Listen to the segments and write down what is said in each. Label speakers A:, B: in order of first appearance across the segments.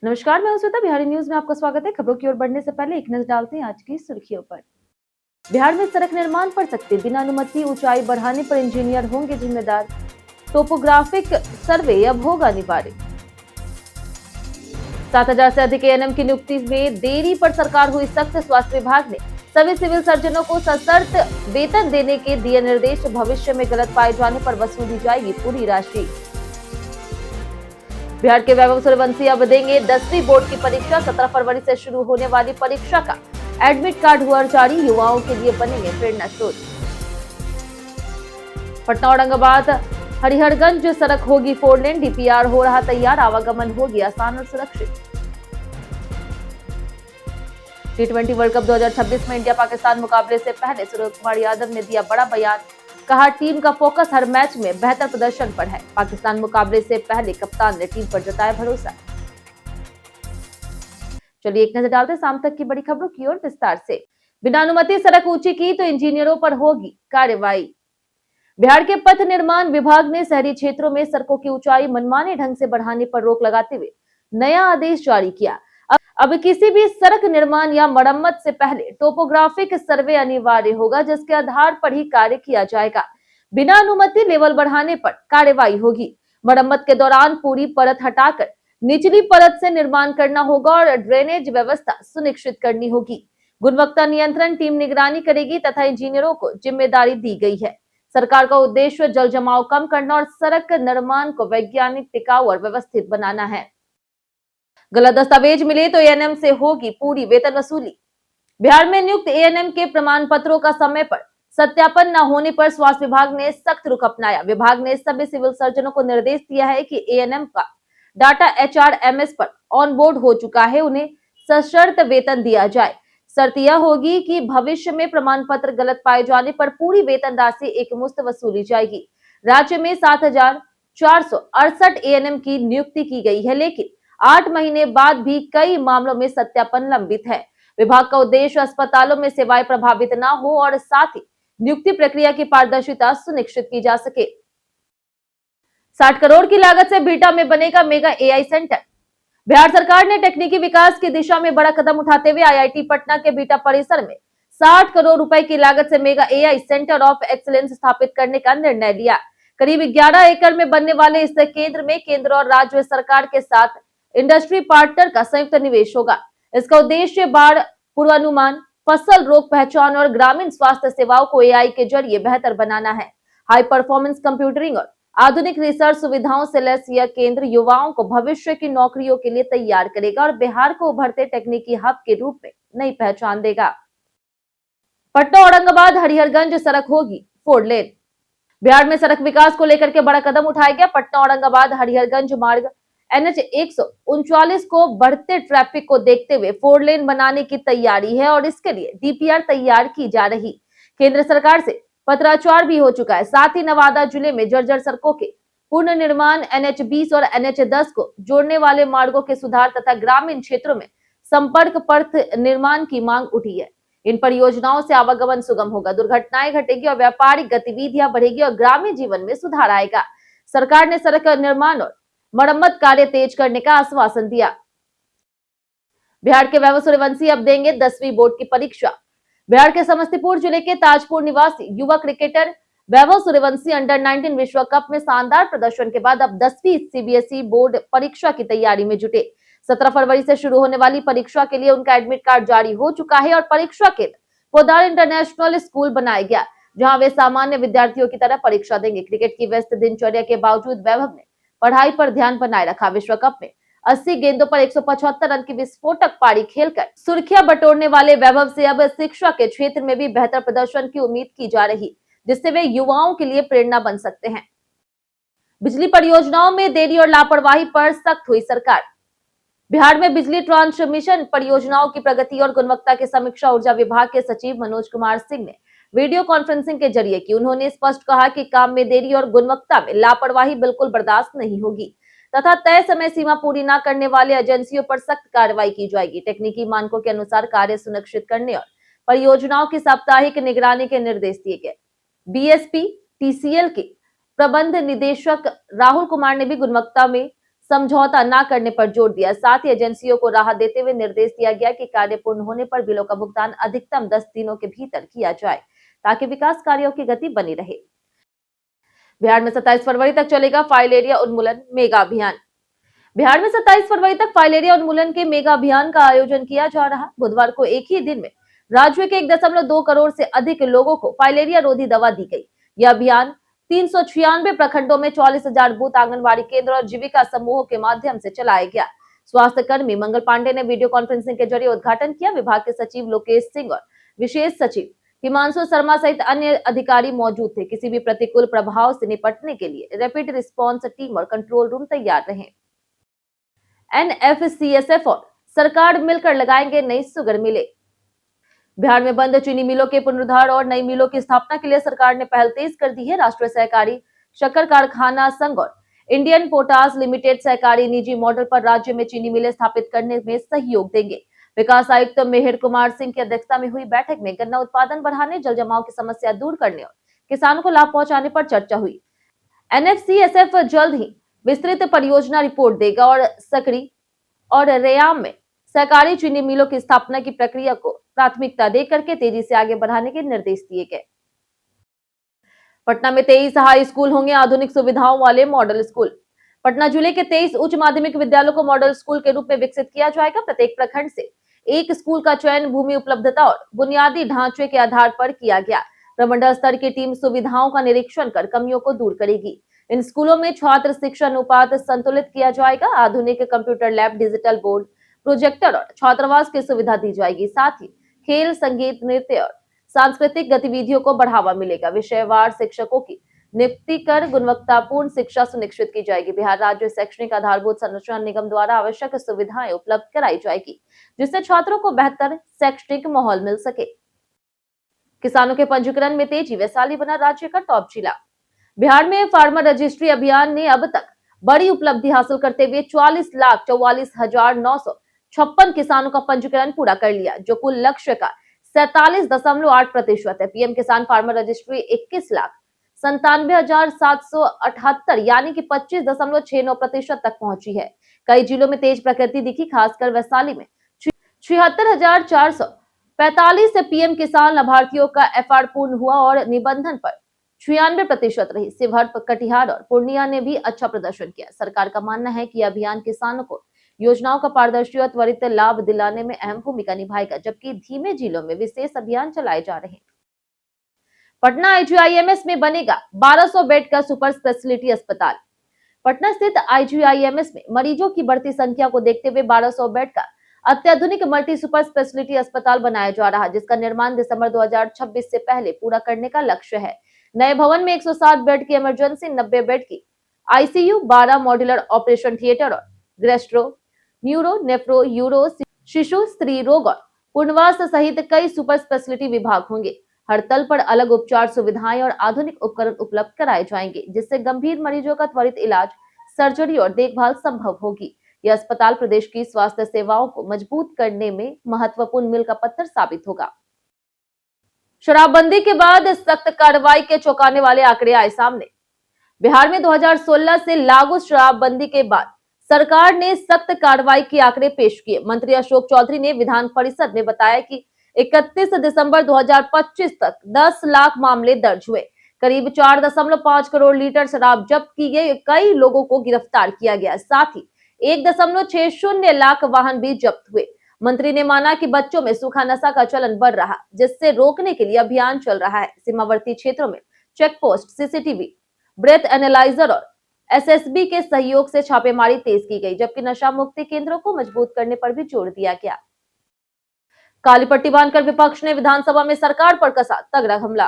A: नमस्कार, मैं हूं श्वेता। बिहारी न्यूज में आपका स्वागत है। खबरों की ओर बढ़ने से पहले एक नजर डालते हैं आज की सुर्खियों पर। बिहार में सड़क निर्माण पर सख्ती, बिना अनुमति ऊंचाई बढ़ाने पर इंजीनियर होंगे जिम्मेदार। टोपोग्राफिक सर्वे अब होगा अनिवार्य। 7,000 से अधिक एएनएम की नियुक्ति में देरी पर सरकार हुई सख्त। स्वास्थ्य विभाग ने सभी सिविल सर्जनों को सशर्त वेतन देने के दिए निर्देश। भविष्य में गलत पाए जाने पर वसूली जाएगी पूरी राशि। बिहार के वैभव सूर्यवंशी अब देंगे 10वीं बोर्ड की परीक्षा। 17 फरवरी से शुरू होने वाली परीक्षा का एडमिट कार्ड हुआ जारी। युवाओं के लिए बनेंगे प्रेरणा स्रोत। पटना औरंगाबाद हरिहरगंज सड़क होगी 4 लेन। डीपीआर हो रहा तैयार, आवागमन होगी आसान और सुरक्षित। T20 वर्ल्ड कप 2026 में इंडिया पाकिस्तान मुकाबले से पहले सूर्य कुमार यादव ने दिया बड़ा बयान। कहा, टीम का फोकस हर मैच में बेहतर प्रदर्शन पर है। पाकिस्तान मुकाबले से पहले कप्तान ने टीम पर जताया भरोसा। चलिए एक नजर डालते शाम तक की बड़ी खबरों की ओर विस्तार से। बिना अनुमति सड़क ऊंची की तो इंजीनियरों पर होगी कार्रवाई। बिहार के पथ निर्माण विभाग ने शहरी क्षेत्रों में सड़कों की ऊंचाई मनमाने ढंग से बढ़ाने पर रोक लगाते हुए नया आदेश जारी किया। अब किसी भी सड़क निर्माण या मरम्मत से पहले टोपोग्राफिक सर्वे अनिवार्य होगा, जिसके आधार पर ही कार्य किया जाएगा। बिना अनुमति लेवल बढ़ाने पर कार्रवाई होगी। मरम्मत के दौरान पूरी परत हटाकर निचली परत से निर्माण करना होगा और ड्रेनेज व्यवस्था सुनिश्चित करनी होगी। गुणवत्ता नियंत्रण टीम निगरानी करेगी तथा इंजीनियरों को जिम्मेदारी दी गई है। सरकार का उद्देश्य जल जमाव कम करना और सड़क निर्माण को वैज्ञानिक, टिकाऊ और व्यवस्थित बनाना है। गलत दस्तावेज मिले तो एएनएम से होगी पूरी वेतन वसूली। बिहार में नियुक्त एएनएम के प्रमाण पत्रों का समय पर सत्यापन न होने पर स्वास्थ्य विभाग ने सख्त रुख अपनाया। विभाग ने सभी सिविल सर्जनों को निर्देश दिया है कि एएनएम का डाटा एचआरएमएस पर ऑन बोर्ड हो चुका है, उन्हें सशर्त वेतन दिया जाए। शर्त यह होगी कि भविष्य में प्रमाण पत्र गलत पाए जाने पर पूरी वेतन राशि एकमुश्त वसूली जाएगी। राज्य में 7,468 एएनएम की नियुक्ति की गई है, लेकिन 8 महीने बाद भी कई मामलों में सत्यापन लंबित है। विभाग का उद्देश्य अस्पतालों में सेवाएं प्रभावित न हो और साथ ही नियुक्ति प्रक्रिया की पारदर्शिता सुनिश्चित की जा सके। 60 करोड़ की लागत से बिहटा में बनेगा मेगा एआई सेंटर। बिहार सरकार ने तकनीकी विकास की दिशा में बड़ा कदम उठाते हुए आईआईटी पटना के बिहटा परिसर में 60 करोड़ रुपए की लागत से mega AI centre of excellence स्थापित करने का निर्णय लिया। करीब 11 एकड़ में बनने वाले इस केंद्र में केंद्र और राज्य सरकार के साथ इंडस्ट्री पार्टनर का संयुक्त निवेश होगा। इसका उद्देश्य बाढ़ पूर्वानुमान, फसल रोग पहचान और ग्रामीण स्वास्थ्य सेवाओं को एआई के जरिए बेहतर बनाना है। हाई परफॉर्मेंस कंप्यूटरिंग और आधुनिक रिसर्च सुविधाओं से लैस यह केंद्र युवाओं को भविष्य की नौकरियों के लिए तैयार करेगा और बिहार को उभरते तकनीकी हब के रूप में नई पहचान देगा। पटना औरंगाबाद हरिहरगंज सड़क होगी 4 लेन। बिहार में सड़क विकास को लेकर के बड़ा कदम उठाया गया। पटना औरंगाबाद हरिहरगंज मार्ग NH 139 को बढ़ते ट्रैफिक को देखते हुए 4 लेन बनाने की तैयारी है और इसके लिए डीपीआर तैयार की जा रही। केंद्र सरकार से पत्राचार भी हो चुका है। साथ ही नवादा जिले में जर्जर सड़कों के पूर्ण निर्माण, NH 20 और NH 10 को जोड़ने वाले मार्गों के सुधार तथा ग्रामीण क्षेत्रों में संपर्क पथ निर्माण की मांग उठी है। इन परियोजनाओं से आवागमन सुगम होगा, दुर्घटनाएं घटेगी और व्यापारिक गतिविधियां बढ़ेगी और ग्रामीण जीवन में सुधार आएगा। सरकार ने सड़क निर्माण और मरम्मत कार्य तेज करने का आश्वासन दिया। बिहार के वैभव सूर्यवंशी अब देंगे 10वीं बोर्ड की परीक्षा। बिहार के समस्तीपुर जिले के ताजपुर निवासी युवा क्रिकेटर वैभव सूर्यवंशी अंडर 19 विश्व कप में शानदार प्रदर्शन के बाद अब 10वीं सीबीएसई बोर्ड परीक्षा की तैयारी में जुटे। 17 फरवरी से शुरू होने वाली परीक्षा के लिए उनका एडमिट कार्ड जारी हो चुका है और परीक्षा केंद्र पोदार इंटरनेशनल स्कूल बनाया गया, जहां वे सामान्य विद्यार्थियों की तरह परीक्षा देंगे। क्रिकेट की व्यस्त दिनचर्या के बावजूद वैभव ने पढ़ाई पर ध्यान बनाए रखा। विश्व कप में 80 गेंदों पर 175 रन की विस्फोटक पारी खेलकर सुर्खियां बटोरने वाले वैभव से अब शिक्षा के क्षेत्र में भी बेहतर प्रदर्शन की उम्मीद की जा रही, जिससे वे युवाओं के लिए प्रेरणा बन सकते हैं। बिजली परियोजनाओं में देरी और लापरवाही पर सख्त हुई सरकार। बिहार में बिजली ट्रांसमिशन परियोजनाओं की प्रगति और गुणवत्ता की समीक्षा ऊर्जा विभाग के सचिव मनोज कुमार सिंह ने वीडियो कॉन्फ्रेंसिंग के जरिए की। उन्होंने स्पष्ट कहा कि काम में देरी और गुणवत्ता में लापरवाही बिल्कुल बर्दाश्त नहीं होगी तथा तय समय सीमा पूरी न करने वाले एजेंसियों पर सख्त कार्रवाई की जाएगी। तकनीकी मानकों के अनुसार कार्य सुनिश्चित करने और परियोजनाओं की साप्ताहिक निगरानी के निर्देश दिए गए। बीएसपी टीसीएल के प्रबंध निदेशक राहुल कुमार ने भी गुणवत्ता में समझौता न करने पर जोर दिया। साथ ही एजेंसियों को राहत देते हुए निर्देश दिया गया कि कार्य पूर्ण होने पर बिलों का भुगतान अधिकतम 10 दिनों के भीतर किया जाए ताकि विकास कार्यों की गति बनी रहे। बिहार में 27 फरवरी तक चलेगा फाइलेरिया उन्मूलन मेगा अभियान। बिहार में 27 फरवरी तक फाइलेरिया उन्मूलन के मेगा अभियान का आयोजन किया जा रहा। बुधवार को एक ही दिन में राज्य के 1.2 करोड़ से अधिक लोगों को फाइलेरिया रोधी दवा दी गई। यह अभियान 396 प्रखंडों में 44,000 बूथ आंगनबाड़ी केंद्र और जीविका समूहों के माध्यम से चलाया गया। स्वास्थ्य कर्मी मंगल पांडे ने वीडियो कॉन्फ्रेंसिंग के जरिए उद्घाटन किया। विभाग के सचिव लोकेश सिंह और विशेष सचिव हिमांशु शर्मा सहित अन्य अधिकारी मौजूद थे। किसी भी प्रतिकूल प्रभाव से निपटने के लिए रैपिड रिस्पांस टीम और कंट्रोल रूम तैयार रहे। NFCSF और सरकार मिलकर लगाएंगे नई शुगर मिलें। बिहार में बंद चीनी मिलों के पुनरुद्धार और नई मिलों की स्थापना के लिए सरकार ने पहल तेज कर दी है। राष्ट्रीय सहकारी शक्कर कारखाना संघ और इंडियन पोटास लिमिटेड सहकारी निजी मॉडल पर राज्य में चीनी मिलें स्थापित करने में सहयोग देंगे। विकास आयुक्त मेहर कुमार सिंह की अध्यक्षता में हुई बैठक में गन्ना उत्पादन बढ़ाने, जल जमाव की समस्या दूर करने और किसानों को लाभ पहुंचाने पर चर्चा हुई। NFCSF जल्द ही विस्तृत परियोजना रिपोर्ट देगा और सकरी और रेयाम में सहकारी चीनी मिलों की स्थापना की प्रक्रिया को प्राथमिकता देकर के तेजी से आगे बढ़ाने के निर्देश दिए गए। पटना में 23 हाई स्कूल होंगे आधुनिक सुविधाओं वाले मॉडल स्कूल। पटना जिले के 23 उच्च माध्यमिक विद्यालयों को मॉडल स्कूल के रूप में विकसित किया जाएगा। प्रत्येक प्रखंड से एक स्कूल का चयन भूमि उपलब्धता और बुनियादी ढांचे के आधार पर किया गया। प्रमंडल स्तर की टीम सुविधाओं का निरीक्षण कर कमियों को दूर करेगी। इन स्कूलों में छात्र शिक्षा अनुपात संतुलित किया जाएगा। आधुनिक computer lab, digital board, projector और छात्रावास की सुविधा दी जाएगी। साथ ही खेल, संगीत, नृत्य और सांस्कृतिक गतिविधियों को बढ़ावा मिलेगा। विषयवार शिक्षकों की नियुक्ति कर गुणवत्तापूर्ण शिक्षा सुनिश्चित की जाएगी। बिहार राज्य शैक्षणिक आधारभूत संरचना निगम द्वारा आवश्यक सुविधाएं उपलब्ध कराई जाएगी, जिससे छात्रों को बेहतर शैक्षणिक माहौल मिल सके। किसानों के पंजीकरण में तेजी, वैशाली बना राज्य का टॉप जिला। बिहार में फार्मर रजिस्ट्री अभियान ने अब तक बड़ी उपलब्धि हासिल करते हुए 44,44,956 किसानों का पंजीकरण पूरा कर लिया, जो कुल लक्ष्य का 47.8% है। पीएम किसान फार्मर रजिस्ट्री 21,97,778 यानी कि 25.69% तक पहुंची है। कई जिलों में तेज प्रकृति दिखी, खासकर वैशाली में 76,445 पीएम किसान लाभार्थियों का FR पूर्ण हुआ और निबंधन पर 96% रही। शिवहर, कटिहार और पूर्णिया ने भी अच्छा प्रदर्शन किया। सरकार का मानना है कि यह अभियान किसानों को योजनाओं का पारदर्शी और त्वरित लाभ दिलाने में अहम भूमिका निभाएगा, जबकि धीमे जिलों में विशेष अभियान चलाए जा रहे हैं। पटना IGIMS में बनेगा 1200 बेड का सुपर स्पेशलिटी अस्पताल। पटना स्थित IGIMS में मरीजों की बढ़ती संख्या को देखते हुए 1200 बेड का अत्याधुनिक मल्टी सुपर स्पेशलिटी अस्पताल बनाया जा रहा है, जिसका निर्माण दिसंबर 2026 से पहले पूरा करने का लक्ष्य है। नए भवन में 160 बेड की इमरजेंसी, 90 बेड की ICU, 12 मॉड्यूलर ऑपरेशन थिएटर और गैस्ट्रो, न्यूरो, नेफ्रो, यूरो, शिशु, स्त्री रोग और पुनर्वास सहित कई सुपर स्पेशलिटी विभाग होंगे। हर तल पर अलग उपचार सुविधाएं और आधुनिक उपकरण उपलब्ध कराए जाएंगे, जिससे गंभीर मरीजों का त्वरित इलाज, सर्जरी और देखभाल संभव होगी। यह अस्पताल प्रदेश की स्वास्थ्य सेवाओं को मजबूत करने में महत्वपूर्ण मील का पत्थर साबित होगा। शराबबंदी के बाद सख्त कार्रवाई के चौंकाने वाले आंकड़े आए सामने। बिहार में 2016 से लागू शराबबंदी के बाद सरकार ने सख्त कार्रवाई के आंकड़े पेश किए। मंत्री अशोक चौधरी ने विधान परिषद में बताया कि 31 दिसंबर 2025 तक 10 लाख मामले दर्ज हुए, करीब 4.5 करोड़ लीटर शराब जब्त की गई, कई लोगों को गिरफ्तार किया गया। साथ ही 1.60 लाख वाहन भी जब्त हुए। मंत्री ने माना कि बच्चों में सूखा नशा का चलन बढ़ रहा, जिससे रोकने के लिए अभियान चल रहा है। सीमावर्ती क्षेत्रों में check post, CCTV, breath analyser और SSB के सहयोग से छापेमारी तेज की गई, जबकि नशा मुक्ति केंद्रों को मजबूत करने पर भी जोर दिया गया। काली पट्टी बांधकर विपक्ष ने विधानसभा में सरकार पर कसा तगड़ा हमला।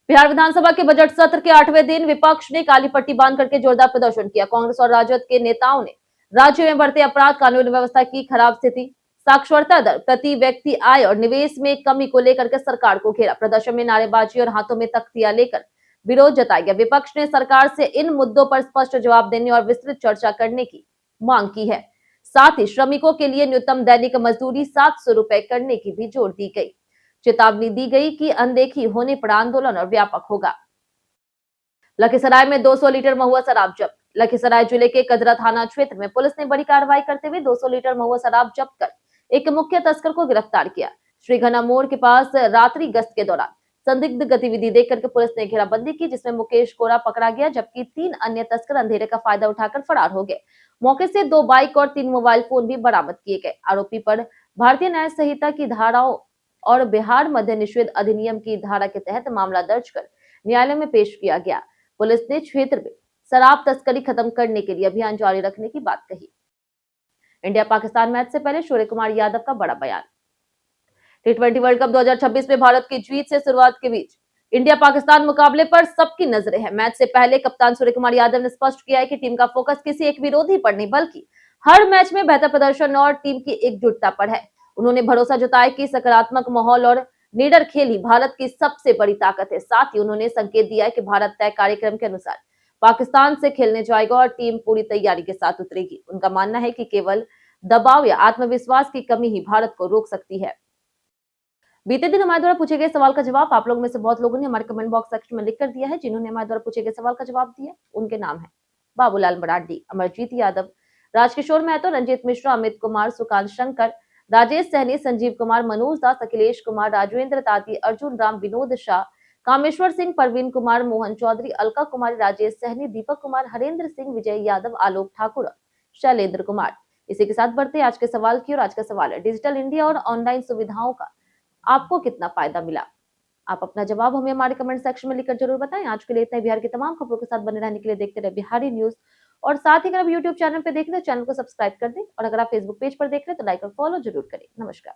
A: बिहार विधानसभा के बजट सत्र के 8वें दिन विपक्ष ने काली पट्टी बांध करके जोरदार प्रदर्शन किया। कांग्रेस और राजद के नेताओं ने राज्य में बढ़ते अपराध, कानून व्यवस्था की खराब स्थिति, साक्षरता दर, प्रति व्यक्ति आय और निवेश में कमी को लेकर के सरकार को घेरा। प्रदर्शन में नारेबाजी और हाथों में तख्तियां लेकर विरोध जताया गया। विपक्ष ने सरकार से इन मुद्दों पर स्पष्ट जवाब देने और विस्तृत चर्चा करने की मांग की है। साथ ही श्रमिकों के लिए न्यूनतम दैनिक मजदूरी 700 रुपए करने की भी जोर दी गई। चेतावनी दी गई कि अनदेखी होने पर आंदोलन और व्यापक होगा। लखीसराय में 200 लीटर महुआ शराब जब्त। लखीसराय जिले के कदरा थाना क्षेत्र में पुलिस ने बड़ी कार्रवाई करते हुए 200 लीटर महुआ शराब जब्त कर एक मुख्य तस्कर को गिरफ्तार किया। श्री घना मोड़ के पास रात्रि गश्त के दौरान संदिग्ध गतिविधि देख करके पुलिस ने घेराबंदी की, जिसमें मुकेश कोरा पकड़ा गया, जबकि 3 अन्य तस्कर अंधेरे का फायदा उठाकर फरार हो गए। मौके से 2 बाइक और 3 मोबाइल फोन भी बरामद किए गए। आरोपी पर भारतीय न्याय संहिता की धाराओं और बिहार मद्य निषेध अधिनियम की धारा के तहत मामला दर्ज कर न्यायालय में पेश किया गया। पुलिस ने क्षेत्र में शराब तस्करी खत्म करने के लिए अभियान जारी रखने की बात कही। इंडिया पाकिस्तान मैच से पहले सूर्य कुमार यादव का बड़ा बयान। टी20 वर्ल्ड कप 2026 में भारत की जीत से शुरुआत के बीच इंडिया पाकिस्तान मुकाबले पर सबकी नजरें हैं। मैच से पहले कप्तान सूर्य कुमार यादव ने स्पष्ट किया है कि टीम का फोकस किसी एक विरोधी पर नहीं, बल्कि हर मैच में बेहतर प्रदर्शन और टीम की एकजुटता पर है। उन्होंने भरोसा जताया कि सकारात्मक माहौल और निडर खेल ही भारत की सबसे बड़ी ताकत है। साथ ही उन्होंने संकेत दिया है कि भारत तय कार्यक्रम के अनुसार पाकिस्तान से खेलने जाएगा और टीम पूरी तैयारी के साथ उतरेगी। उनका मानना है कि केवल दबाव या आत्मविश्वास की कमी ही भारत को रोक सकती है। बीते दिन हमारे द्वारा पूछे गए सवाल का जवाब आप लोगों में से बहुत लोगों ने हमारे कमेंट बॉक्स सेक्शन में लिख कर दिया है। जिन्होंने हमारे द्वारा पूछे गए सवाल का जवाब दिया उनके नाम है बाबूलाल मराठी, अमरजीत यादव, राजकिशोर महतो, रंजीत मिश्रा, अमित कुमार, सुकांत शंकर, राजेश सहनी, संजीव कुमार, मनोज दास, अखिलेश कुमार, राजेंद्र ताती, अर्जुन राम, विनोद शाह, कामेश्वर सिंह, परवीन कुमार, मोहन चौधरी, अलका कुमारी, राजेश सहनी, दीपक कुमार, हरेंद्र सिंह, विजय यादव, आलोक ठाकुर, शैलेंद्र कुमार। इसी के साथ बढ़ते आज के सवाल की और आज का सवाल है, डिजिटल इंडिया और ऑनलाइन सुविधाओं का आपको कितना फायदा मिला? आप अपना जवाब हमें हमारे कमेंट सेक्शन में लिखकर जरूर बताएं। आज के लिए इतना ही। बिहार की तमाम खबरों के साथ बने रहने के लिए देखते रहे बिहारी न्यूज, और साथ ही अगर आप यूट्यूब चैनल पर देख रहे हैं तो चैनल को सब्सक्राइब कर दें, और अगर आप फेसबुक पेज पर देख रहे हैं तो लाइक और फॉलो जरूर करें। नमस्कार।